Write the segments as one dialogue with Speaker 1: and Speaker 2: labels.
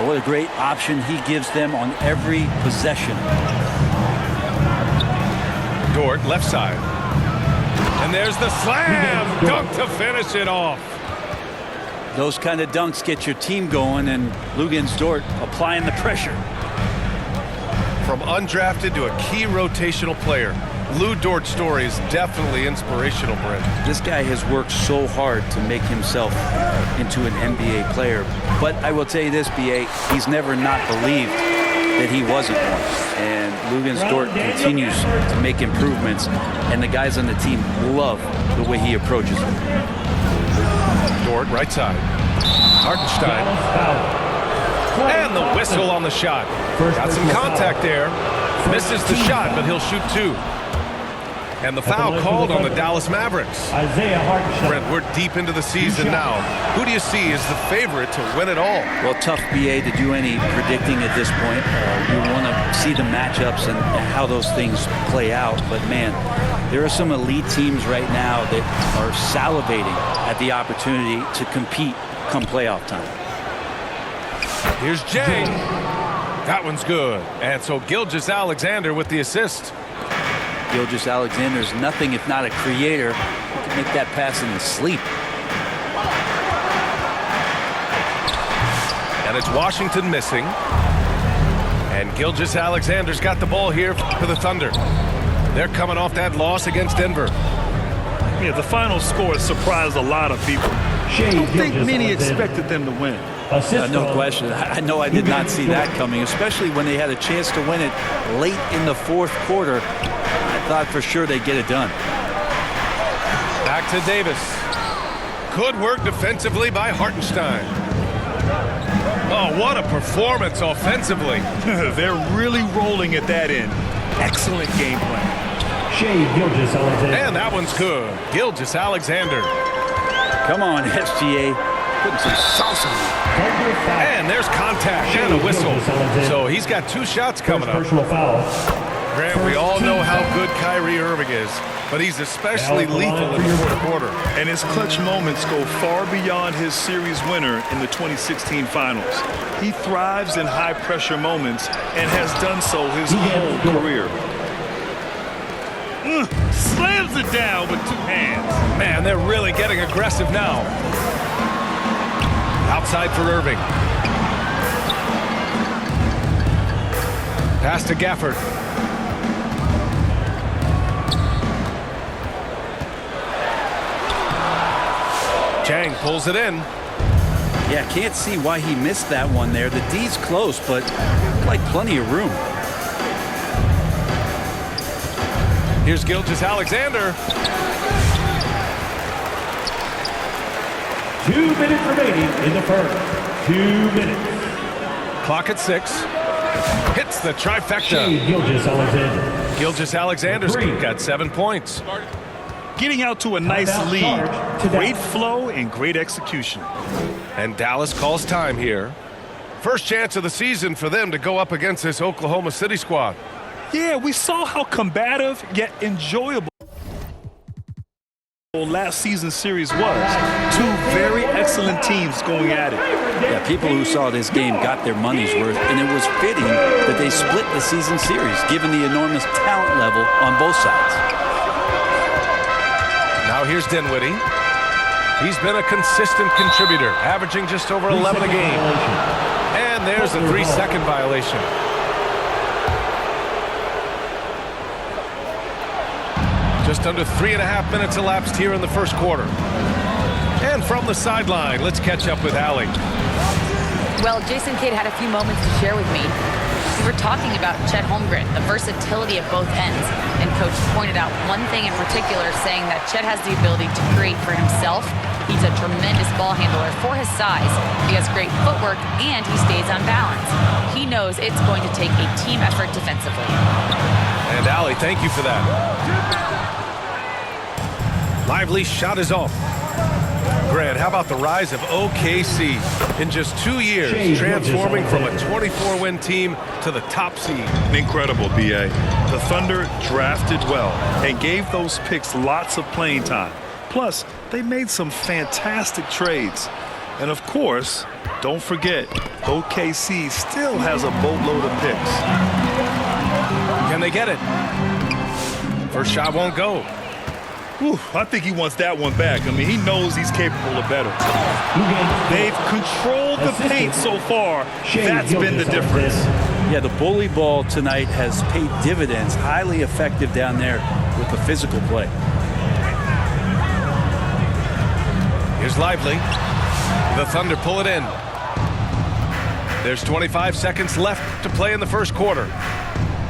Speaker 1: what a great option he gives them on every possession.
Speaker 2: Dort, left side. And there's the slam dunk to finish it off.
Speaker 1: Those kind of dunks get your team going, and Lugens Dort applying the pressure.
Speaker 2: From undrafted to a key rotational player, Lou Dort's story is definitely inspirational, Brent.
Speaker 1: This guy has worked so hard to make himself into an NBA player. But I will tell you this, B.A., he's never not believed that he wasn't one. And Lugens Dort continues to make improvements, and the guys on the team love the way he approaches it.
Speaker 2: Dort, right side. Hartenstein. And the whistle on the shot. Got some contact there. Misses the shot, but he'll shoot two. And the foul called on the Dallas Mavericks. Brent, we're deep into the season now. Who do you see as the favorite to win it all?
Speaker 1: Well, tough, B.A., to do any predicting at this point. You want to see the matchups and how those things play out. But, man, there are some elite teams right now that are salivating at the opportunity to compete come playoff time.
Speaker 2: Here's Jang. That one's good. And so Gilgeous-Alexander with the assist.
Speaker 1: Gilgeous-Alexander is nothing if not a creator. He can make that pass in his sleep.
Speaker 2: And it's Washington missing. And Gilgeous-Alexander's got the ball here for the Thunder. They're coming off that loss against Denver.
Speaker 3: Yeah, the final score surprised a lot of people. I don't think many expected them to win.
Speaker 1: No question. I know I did not see that coming, especially when they had a chance to win it late in the fourth quarter. I thought for sure they'd get it done.
Speaker 2: Back to Davis. Good work defensively by Hartenstein. Oh, what a performance offensively.
Speaker 3: They're really rolling at that end. Excellent game plan.
Speaker 2: And that one's good. Gilgeous-Alexander.
Speaker 1: Come on, SGA. Putting some sauce on it.
Speaker 2: And there's contact and a whistle. So he's got two shots coming up. Grant, we all know how good Kyrie Irving is, but he's especially lethal in the fourth quarter.
Speaker 3: And his clutch moments go far beyond his series winner in the 2016 finals. He thrives in high-pressure moments and has done so his whole career. Slams it down with two hands.
Speaker 2: Man, they're really getting aggressive now. Outside for Irving. Pass to Gafford. Chang pulls it in.
Speaker 1: Yeah, can't see why he missed that one there. The D's close, but like plenty of room.
Speaker 2: Here's Gilgeous-Alexander.
Speaker 4: 2 minutes remaining in the first. 2 minutes.
Speaker 2: Clock at 6. Hits the trifecta.
Speaker 4: Gilgeous-Alexander.
Speaker 2: Gilgeous-Alexander's got 7 points.
Speaker 3: Getting out to a nice lead. Great flow and great execution.
Speaker 2: And Dallas calls time here. First chance of the season for them to go up against this Oklahoma City squad.
Speaker 3: Yeah, we saw how combative yet enjoyable last season's series was. Two very excellent teams going at it.
Speaker 1: Yeah, people who saw this game got their money's worth, and it was fitting that they split the season series, given the enormous talent level on both sides.
Speaker 2: Now here's Dinwiddie. He's been a consistent contributor, averaging just over 11 a game. And there's a 3-second violation. Just under 3.5 minutes elapsed here in the first quarter. And from the sideline, let's catch up with Allie.
Speaker 5: Well, Jason Kidd had a few moments to share with me. We were talking about Chet Holmgren, the versatility of both ends. And Coach pointed out one thing in particular, saying that Chet has the ability to create for himself. He's a tremendous ball handler for his size. He has great footwork, and he stays on balance. He knows it's going to take a team effort defensively.
Speaker 2: And Allie, thank you for that. Lively shot is off. Grant, how about the rise of OKC in just 2 years, transforming from a 24-win team to the top seed?
Speaker 3: Incredible, B.A. The Thunder drafted well and gave those picks lots of playing time. Plus, they made some fantastic trades. And of course, don't forget, OKC still has a boatload of picks.
Speaker 2: Can they get it? First shot won't go.
Speaker 3: Whew, I think he wants that one back. I mean, he knows he's capable of better. They've controlled the paint so far. That's been the difference.
Speaker 1: Yeah, the bully ball tonight has paid dividends. Highly effective down there with the physical play.
Speaker 2: Here's Lively. The Thunder pull it in. There's 25 seconds left to play in the first quarter.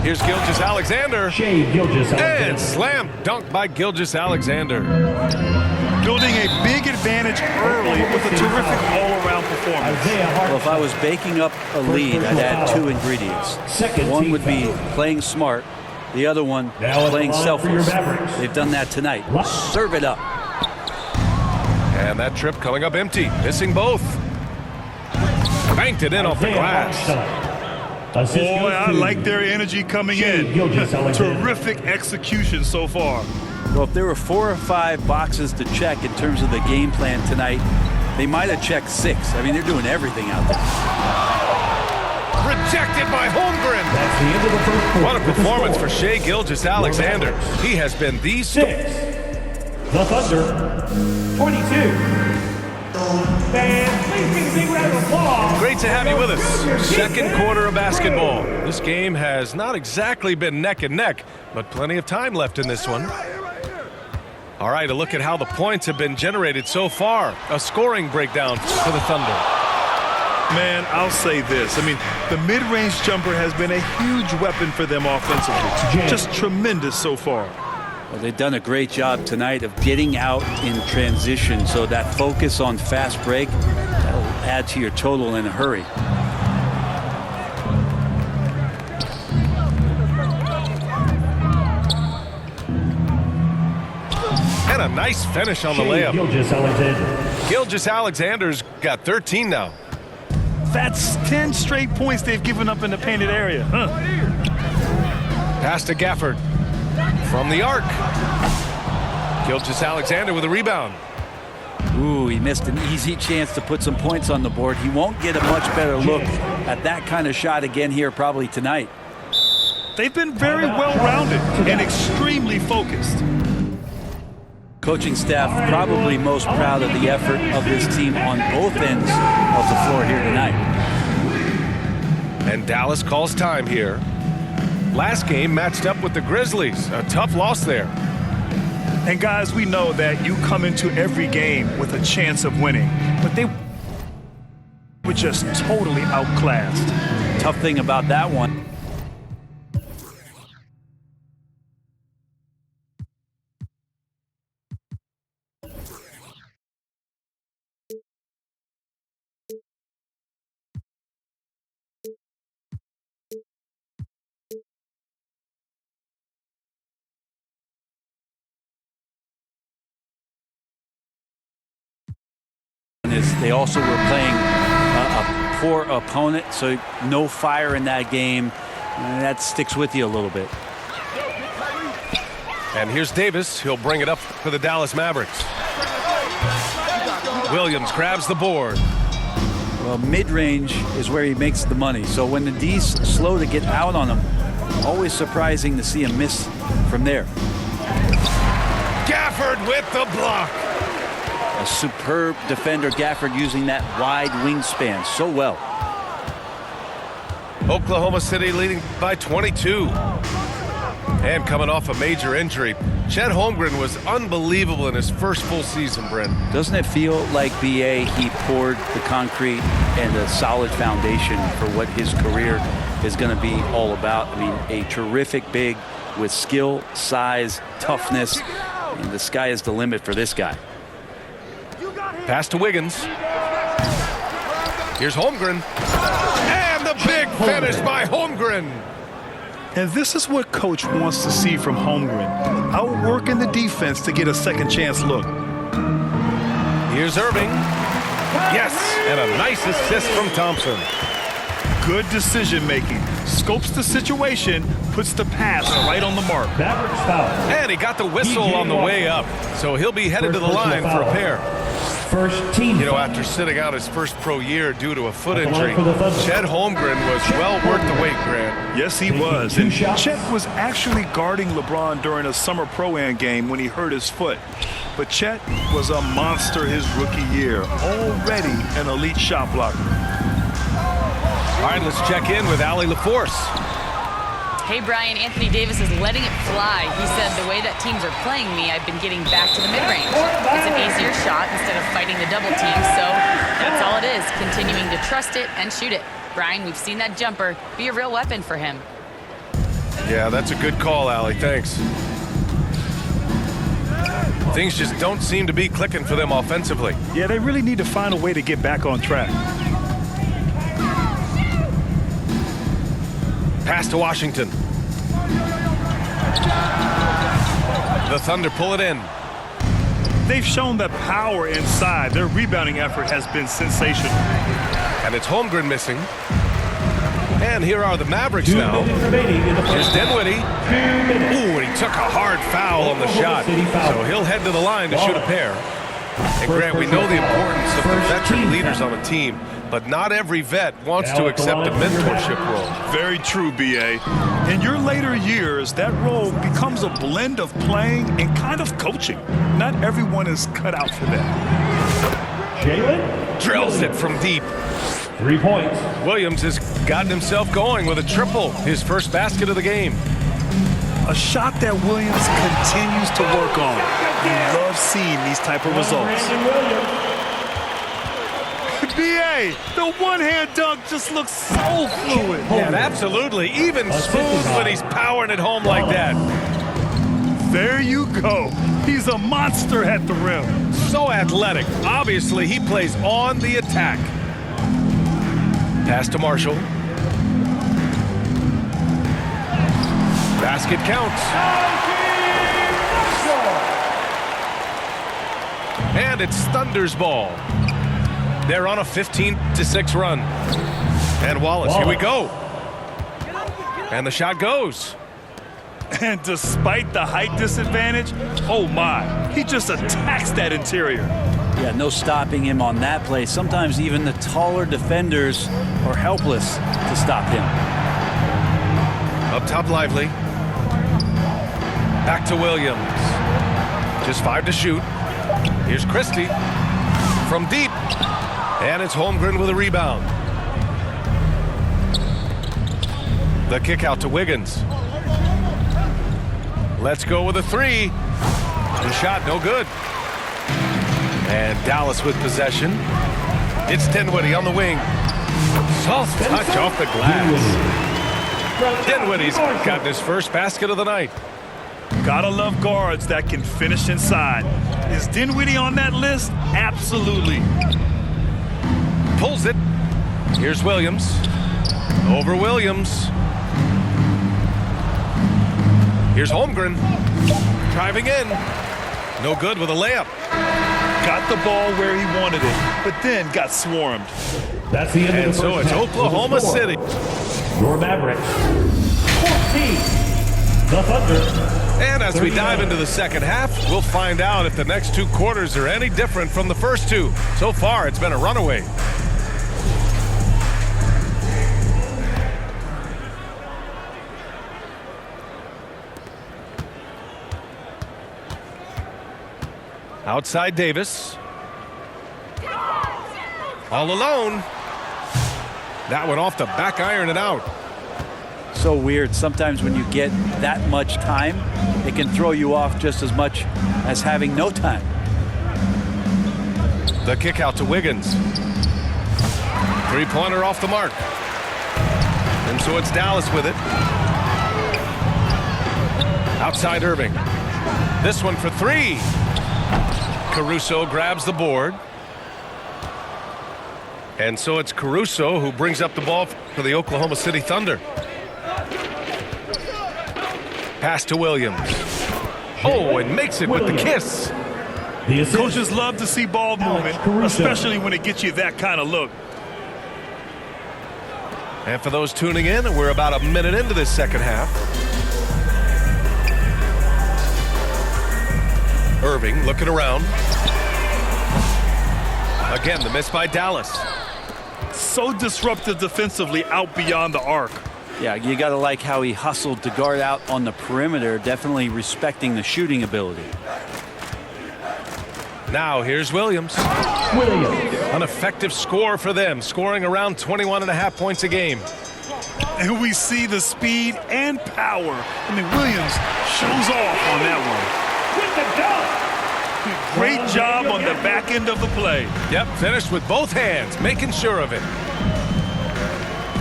Speaker 2: Here's Gilgeous-Alexander. And slam dunk by Gilgeous-Alexander.
Speaker 3: Building a big advantage early with a terrific all-around performance.
Speaker 1: Well, if I was baking up a lead, I'd add two ingredients. One would be playing smart. The other one, playing selfless. They've done that tonight. Serve it up.
Speaker 2: And that trip coming up empty. Missing both. Banked it in off the glass.
Speaker 3: Boy, I like their energy coming in. Terrific execution so far.
Speaker 1: Well, if there were 4 or 5 boxes to check in terms of the game plan tonight, they might have checked 6. I mean, they're doing everything out there.
Speaker 2: Rejected by Holmgren.
Speaker 4: That's the end of the first quarter.
Speaker 2: What a performance for Shai Gilgeous-Alexander. He has been the star.
Speaker 4: 6. The Thunder, 22. Fans, please give a big round of applause.
Speaker 2: Great to have you with us. Second quarter of basketball. This game has not exactly been neck and neck, but plenty of time left in this one. All right, a look at how the points have been generated so far. A scoring breakdown for the Thunder.
Speaker 3: Man, I'll say this. I mean, the mid-range jumper has been a huge weapon for them offensively. Just tremendous so far.
Speaker 1: Well, they've done a great job tonight of getting out in transition, so that focus on fast break, that'll add to your total in a hurry.
Speaker 2: And a nice finish on the layup. Gilgeous-Alexander's got 13 now.
Speaker 3: That's 10 straight points they've given up in the painted area.
Speaker 2: Pass to Gafford. From the arc. Gilgeous-Alexander with a rebound.
Speaker 1: Ooh, he missed an easy chance to put some points on the board. He won't get a much better look at that kind of shot again here probably tonight.
Speaker 3: They've been very well-rounded and extremely focused.
Speaker 1: Coaching staff probably most proud of the effort of this team on both ends of the floor here tonight.
Speaker 2: And Dallas calls time here. Last game matched up with the Grizzlies. A tough loss there.
Speaker 3: And guys, we know that you come into every game with a chance of winning, but they were just totally outclassed.
Speaker 1: Tough thing about that one. They also were playing a poor opponent, so no fire in that game. And that sticks with you a little bit.
Speaker 2: And here's Davis. He'll bring it up for the Dallas Mavericks. Williams grabs the board.
Speaker 1: Well, mid-range is where he makes the money. So when the D's slow to get out on him, always surprising to see him miss from there.
Speaker 2: Gafford with the block.
Speaker 1: A superb defender, Gafford, using that wide wingspan so well.
Speaker 2: Oklahoma City leading by 22. And coming off a major injury, Chet Holmgren was unbelievable in his first full season, Brent.
Speaker 1: Doesn't it feel like, B.A., he poured the concrete and a solid foundation for what his career is going to be all about? I mean, a terrific big with skill, size, toughness, and the sky is the limit for this guy.
Speaker 2: Pass to Wiggins. Here's Holmgren. And the big finish by Holmgren.
Speaker 3: And this is what Coach wants to see from Holmgren. Outworking the defense to get a second chance look.
Speaker 2: Here's Irving. Yes, and a nice assist from Thompson.
Speaker 3: Good decision making. Scopes the situation, puts the pass right on the mark.
Speaker 2: And he got the whistle on the way up, so he'll be headed to the line for a pair.
Speaker 4: First team.
Speaker 2: You know, after sitting out his first pro year due to a foot
Speaker 4: At the line
Speaker 2: injury,
Speaker 4: for the Thunder.
Speaker 2: Chet Holmgren was well worth the wait, Grant.
Speaker 3: Yes, he
Speaker 4: Taking
Speaker 3: was.
Speaker 4: 2
Speaker 3: And
Speaker 4: shots.
Speaker 3: Chet was actually guarding LeBron during a summer Pro-Am game when he hurt his foot. But Chet was a monster his rookie year, already an elite shot blocker.
Speaker 2: All right, let's check in with Allie LaForce.
Speaker 5: Hey, Brian, Anthony Davis is letting it fly. He said, the way that teams are playing me, I've been getting back to the mid-range. It's an easier shot instead of fighting the double team, so that's all it is, continuing to trust it and shoot it. Brian, we've seen that jumper be a real weapon for him.
Speaker 2: Yeah, that's a good call, Allie. Thanks. Things just don't seem to be clicking for them offensively.
Speaker 3: Yeah, they really need to find a way to get back on track.
Speaker 2: Pass to Washington. The Thunder pull it in.
Speaker 3: They've shown that power inside. Their rebounding effort has been sensational.
Speaker 2: And it's Holmgren missing. And here are the Mavericks
Speaker 4: 2
Speaker 2: now.
Speaker 4: minutes remaining in the
Speaker 2: Here's
Speaker 4: first.
Speaker 2: Dinwiddie.
Speaker 4: 2 minutes.
Speaker 2: Ooh, and he took a hard foul on the shot. So he'll head to the line to shoot a pair. And Grant, we know the importance of the veteran leaders on a team, but not every vet wants to accept a mentorship role.
Speaker 3: Very true, B.A. In your later years, that role becomes a blend of playing and kind of coaching. Not everyone is cut out for that.
Speaker 4: Jalen
Speaker 2: Drills it from deep.
Speaker 4: 3 points.
Speaker 2: Williams has gotten himself going with a triple, his first basket of the game.
Speaker 3: A shot that Williams continues to work on. You love seeing these type of results.
Speaker 4: Brandon Williams.
Speaker 3: B.A., the one-hand dunk just looks so fluid.
Speaker 2: Yeah, absolutely. Even smooth when he's powering it home like that.
Speaker 3: There you go. He's a monster at the rim.
Speaker 2: So athletic. Obviously, he plays on the attack. Pass to Marshall. Basket counts. And it's Thunder's ball. They're on a 15-6 run. And Wallace, here we go. And the shot goes.
Speaker 3: And despite the height disadvantage, oh my, he just attacks that interior.
Speaker 1: Yeah, no stopping him on that play. Sometimes even the taller defenders are helpless to stop him.
Speaker 2: Up top, Lively. Back to Williams. Just 5 to shoot. Here's Christie from deep. And it's Holmgren with a rebound. The kick out to Wiggins. Let's go with a 3. The shot, no good. And Dallas with possession. It's Dinwiddie on the wing. Soft touch off the glass. Dinwiddie's gotten his first basket of the night.
Speaker 3: Gotta love guards that can finish inside. Is Dinwiddie on that list? Absolutely.
Speaker 2: Pulls it. Here's Williams. Over Williams. Here's Holmgren. Driving in. No good with a layup.
Speaker 3: Got the ball where he wanted it, but then got swarmed.
Speaker 4: That's the end
Speaker 2: And
Speaker 4: of the
Speaker 2: so
Speaker 4: first
Speaker 2: it's
Speaker 4: half.
Speaker 2: Oklahoma
Speaker 4: With the score,
Speaker 2: City.
Speaker 4: Your Mavericks 14. The Thunder.
Speaker 2: And as we
Speaker 4: 39.
Speaker 2: dive into the second half, we'll find out if the next 2 quarters are any different from the first 2. So far, it's been a runaway. Outside Davis. All alone. That one off the back iron and out.
Speaker 1: So weird. Sometimes when you get that much time, it can throw you off just as much as having no time.
Speaker 2: The kick out to Wiggins. 3-pointer off the mark. And so it's Dallas with it. Outside Irving. This one for 3. Caruso grabs the board. And so it's Caruso who brings up the ball for the Oklahoma City Thunder. Pass to Williams. Oh, and makes it with the kiss.
Speaker 4: The assist.
Speaker 3: Coaches love to see ball movement,
Speaker 4: Caruso.
Speaker 3: especially when it gets you that kind of look.
Speaker 2: And for those tuning in, we're about a minute into this second half. Irving looking around. Again, the miss by Dallas.
Speaker 3: So disruptive defensively out beyond the arc.
Speaker 1: Yeah, you got to like how he hustled to guard out on the perimeter, definitely respecting the shooting ability.
Speaker 2: Now here's Williams. An effective score for them, scoring around 21.5 points a game.
Speaker 3: And we see the speed and power. I mean, Williams shows off on that one. Great job on the back end of the play.
Speaker 2: Yep, finished with both hands, making sure of it.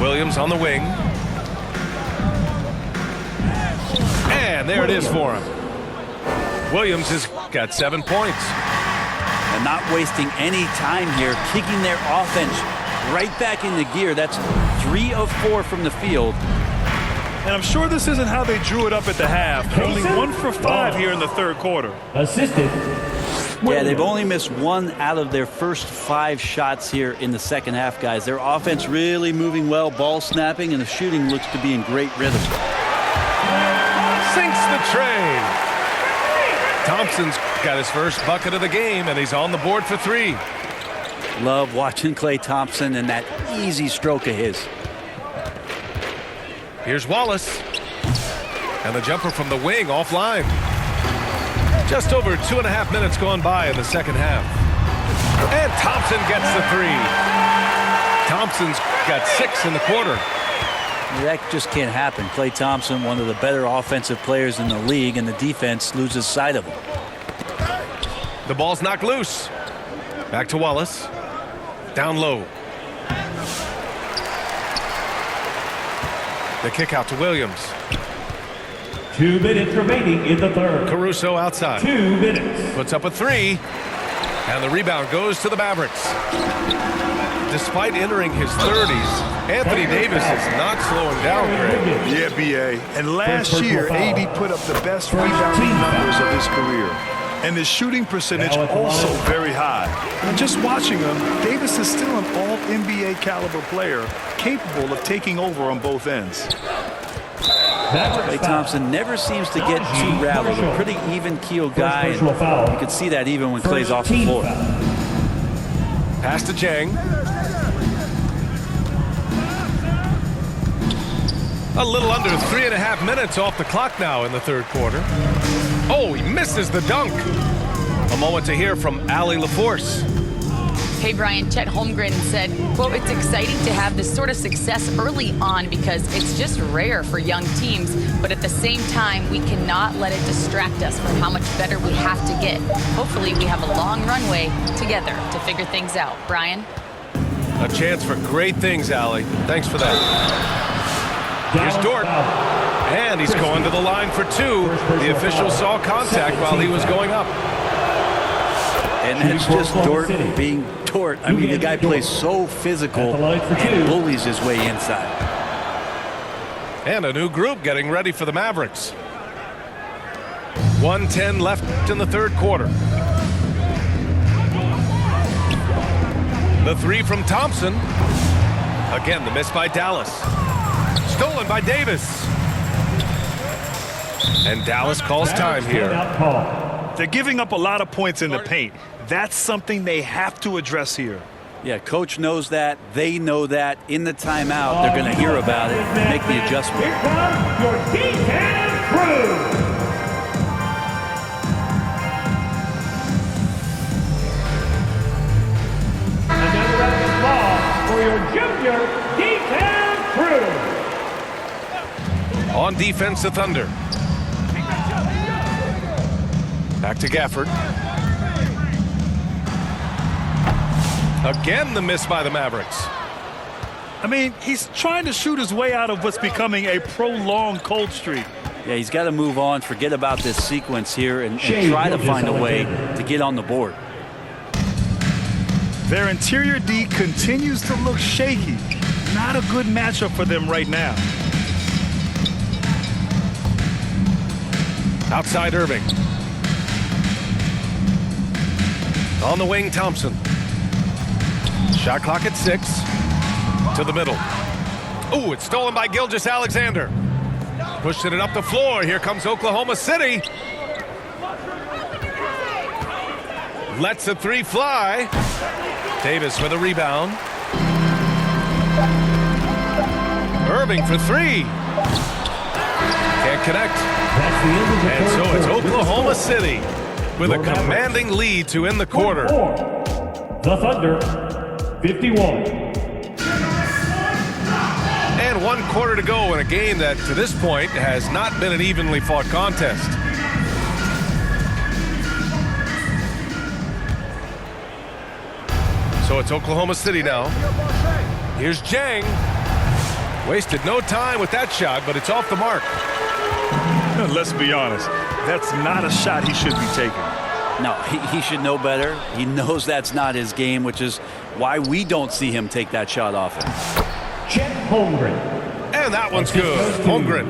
Speaker 2: Williams on the wing. And there it is for him. Williams has got 7 points.
Speaker 1: And not wasting any time here, kicking their offense right back into gear. That's 3 of 4 from the field.
Speaker 3: And I'm sure this isn't how they drew it up at the half. Only 1 for 5 here in the third quarter.
Speaker 4: Assisted.
Speaker 1: Yeah, they've only missed 1 out of their first 5 shots here in the second half, guys. Their offense really moving well, ball snapping, and the shooting looks to be in great rhythm.
Speaker 2: Sinks the tray. Thompson's got his first bucket of the game, and he's on the board for 3.
Speaker 1: Love watching Klay Thompson and that easy stroke of his.
Speaker 2: Here's Wallace. And the jumper from the wing offline. Just over 2.5 minutes gone by in the second half. And Thompson gets the 3. Thompson's got 6 in the quarter.
Speaker 1: That just can't happen. Klay Thompson, one of the better offensive players in the league, and the defense loses sight of him.
Speaker 2: The ball's knocked loose. Back to Wallace. Down low. The kick out to Williams.
Speaker 4: 2 minutes remaining in the third.
Speaker 2: Caruso outside.
Speaker 4: 2 minutes.
Speaker 2: Puts up a 3. And the rebound goes to the Mavericks. Despite entering his 30s, Anthony Davis is not slowing down, Greg.
Speaker 3: Yeah, B.A. And last year, AD put up the best rebounding numbers of his career. And his shooting percentage also very high. And just watching him, Davis is still an all-NBA caliber player, capable of taking over on both ends.
Speaker 1: Klay Thompson never seems to get too rattled. A pretty even-keeled guy. And you can see that even when Klay's off the floor.
Speaker 2: Pass to Chang. A little under 3.5 minutes off the clock now in the third quarter. Oh, he misses the dunk. A moment to hear from Allie LaForce.
Speaker 5: Hey, Brian, Chet Holmgren said, quote, "It's exciting to have this sort of success early on because it's just rare for young teams, but at the same time, we cannot let it distract us from how much better we have to get. Hopefully, we have a long runway together to figure things out." Brian?
Speaker 2: A chance for great things, Allie. Thanks for that. Here's Dort. And he's going to the line for 2. The official saw contact while he was going up.
Speaker 1: And that's just Dort being Dort. I mean, the guy plays so physical and bullies his way inside.
Speaker 2: And a new group getting ready for the Mavericks. 1:10 left in the third quarter. The 3 from Thompson. Again, the miss by Dallas. Stolen by Davis. And Dallas calls time here.
Speaker 3: They're giving up a lot of points in the paint. That's something they have to address here.
Speaker 1: Yeah, coach knows that. They know that. In the timeout, they're going to hear about it and make the adjustment.
Speaker 4: Here comes your D-Town crew. Another round of applause for your junior D-Town crew.
Speaker 2: On defense, the Thunder. Back to Gafford. Again, the miss by the Mavericks.
Speaker 3: I mean, he's trying to shoot his way out of what's becoming a prolonged cold streak.
Speaker 1: Yeah, he's got to move on, forget about this sequence here, and try to find a way to get on the board.
Speaker 3: Their interior D continues to look shaky. Not a good matchup for them right now.
Speaker 2: Outside Irving. On the wing, Thompson. Shot clock at 6. To the middle. Oh, it's stolen by Gilgeous-Alexander. Pushing it up the floor. Here comes Oklahoma City. Lets the 3 fly. Davis with a rebound. Irving for three. Can't connect.
Speaker 4: That's the end of the
Speaker 2: And
Speaker 4: third
Speaker 2: so it's
Speaker 4: quarter.
Speaker 2: Oklahoma City with a commanding lead to end the quarter.
Speaker 4: The Thunder, 51.
Speaker 2: And 1 quarter to go in a game that, to this point, has not been an evenly fought contest. So it's Oklahoma City now. Here's Jang. Wasted no time with that shot, but it's off the mark.
Speaker 3: Let's be honest. That's not a shot he should be taking.
Speaker 1: No, he should know better. He knows that's not his game, which is why we don't see him take that shot often.
Speaker 4: Chet Holmgren.
Speaker 2: And that one's good. Holmgren.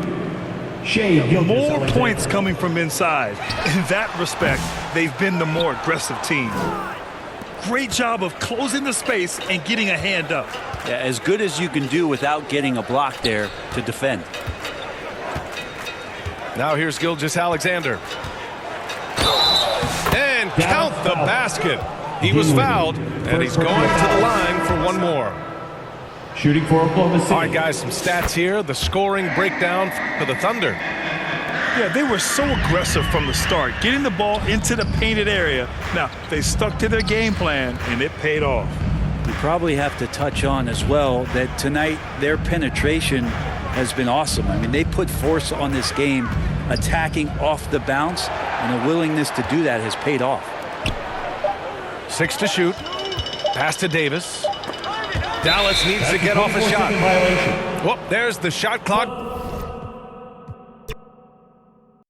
Speaker 3: More points coming from inside. In that respect, they've been the more aggressive team. Great job of closing the space and getting a hand up.
Speaker 1: Yeah, as good as you can do without getting a block there to defend.
Speaker 2: Now here's Gilgeous-Alexander. And count the basket. He was fouled, and he's going to the line for one more.
Speaker 4: Shooting for Oklahoma City.
Speaker 2: All right, guys, some stats here. The scoring breakdown for the Thunder.
Speaker 3: Yeah, they were so aggressive from the start, getting the ball into the painted area. Now, they stuck to their game plan, and it paid off.
Speaker 1: You probably have to touch on as well that tonight their penetration has been awesome. I mean, they put force on this game, attacking off the bounce, and the willingness to do that has paid off.
Speaker 2: 6 to shoot. Pass to Davis. Dallas needs to get off a shot.
Speaker 4: Violation.
Speaker 2: Whoop, there's the shot clock